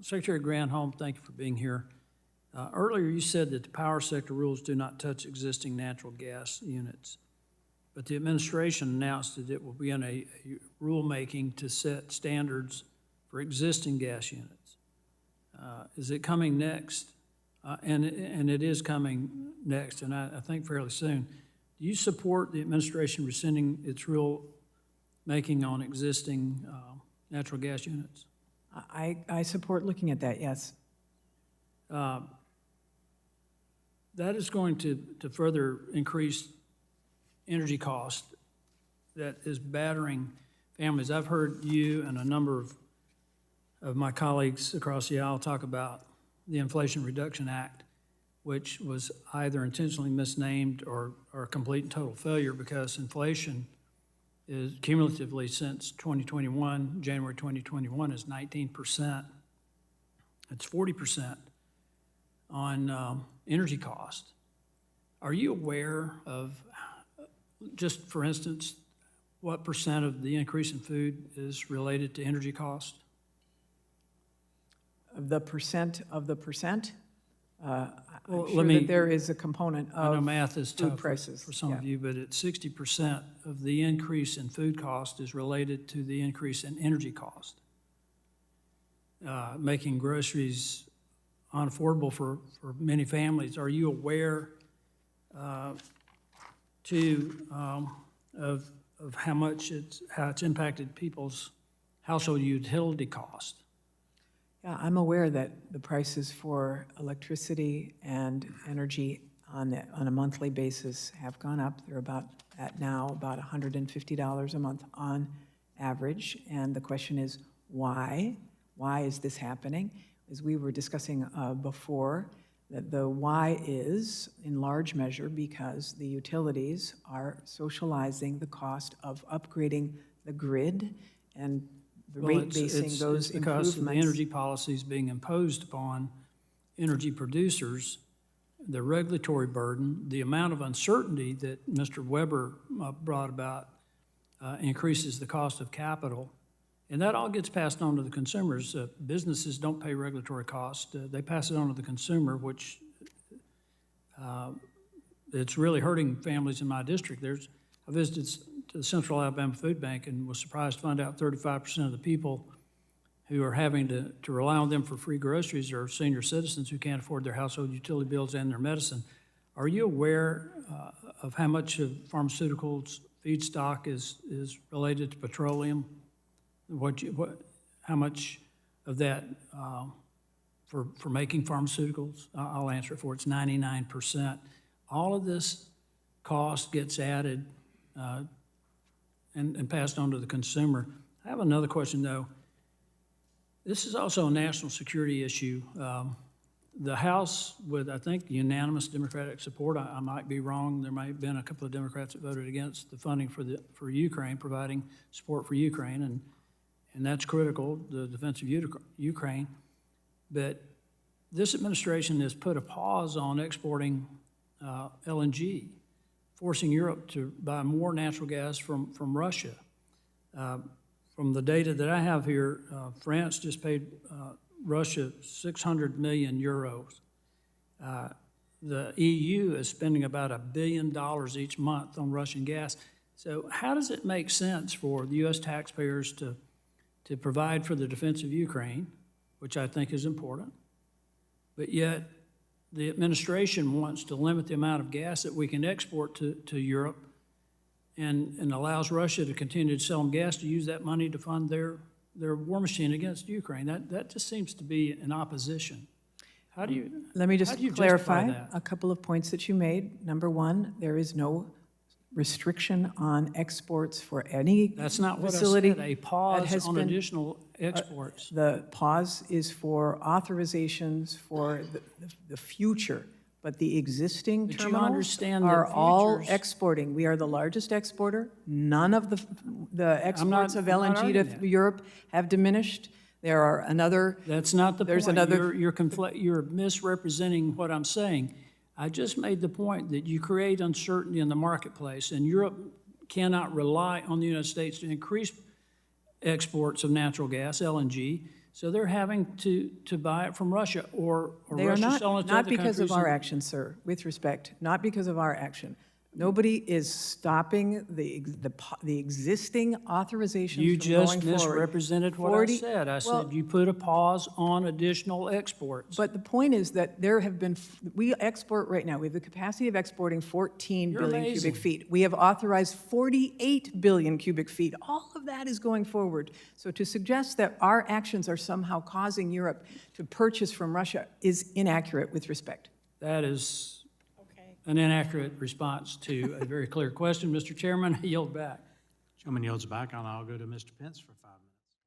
Secretary Granholm, thank you for being here. Earlier you said that the power sector rules do not touch existing natural gas units, but the administration announced that it will begin a rulemaking to set standards for existing gas units. Is it coming next? And it is coming next, and I think fairly soon. Do you support the administration rescinding its rule making on existing natural gas units? I support looking at that, yes. That is going to further increase energy cost that is battering families. I've heard you and a number of my colleagues across the aisle talk about the Inflation Reduction Act, which was either intentionally misnamed or a complete and total failure, because inflation is cumulatively since 2021, January 2021, is 19%. It's 40% on energy cost. Are you aware of, just for instance, what percent of the increase in food is related to energy cost? The percent of the percent, I'm Well, sure that there is a component I know of math is food tough prices. for some of you, but it's 60% of the increase in food cost is related to the increase in energy cost, making groceries unaffordable for many families. Are you aware, of how it's impacted people's household utility cost? Yeah, I'm aware that the prices for electricity and energy on a monthly basis have gone up. They're about $150 a month on average. And the question is, why? Why is this happening? As we were discussing before, that the why is, in large measure, because the utilities are socializing the cost of upgrading the grid and the rate-basing those it's because of the improvements. energy policies being imposed upon energy producers, the regulatory burden, the amount of uncertainty that Mr. Weber brought about increases the cost of capital. And that all gets passed on to the consumers. Businesses don't pay regulatory costs. They pass it on to the consumer, which it's really hurting families in my district. I visited the Central Alabama Food Bank and was surprised to find out 35% of the people who are having to rely on them for free groceries are senior citizens who can't afford their household utility bills and their medicine. Are you aware of how much of pharmaceuticals feedstock is related to petroleum? How much of that for making pharmaceuticals? I'll answer it for it's 99%. All of this cost gets added and passed on to the consumer. I have another question, though. This is also a national security issue. The House, with, I think, unanimous Democratic support, I might be wrong, there might have been a couple of Democrats that voted against the funding for Ukraine, providing support for Ukraine, and that's critical, the defense of Ukraine. But this administration has put a pause on exporting LNG, forcing Europe to buy more natural gas from Russia. From the data that I have here, France just paid Russia 600 million euros. The EU is spending about $1 billion each month on Russian gas. So how does it make sense for the U.S. taxpayers to provide for the defense of Ukraine, which I think is important, but yet the administration wants to limit the amount of gas that we can export to Europe and allows Russia to continue to sell them gas to use that money to fund their war machine against Ukraine? That just seems to be in opposition. How do you Let me just justify clarify that? a couple of points that you made. Number one, there is no restriction on exports for any That's not what facility I said. A pause has on been- additional exports. The pause is for authorizations for the future, but the existing But you terminals understand that are all futures- exporting. We are the largest exporter. None of the exports of I'm not LNG arguing to that. Europe have diminished. There are another, That's not the There's point. another- You're misrepresenting what I'm saying. I just made the point that you create uncertainty in the marketplace, and Europe cannot rely on the United States to increase exports of natural gas, LNG. So they're having to buy it from Russia, or They are Russia selling it to not other because of countries. our action, sir, with respect, not because of our action. Nobody is stopping the existing authorizations You from going just forward. misrepresented what I 40 said. I well, said you put a pause on additional exports. But the point is that there have been, we export right now, we have the capacity of exporting 14 You're billion amazing. cubic feet. We have authorized 48 billion cubic feet. All of that is going forward. So to suggest that our actions are somehow causing Europe to purchase from Russia is inaccurate with respect. That is an inaccurate response to a very clear question. Mr. Chairman, I yield back. Gentleman yields back, and I'll go to Mr. Pence for 5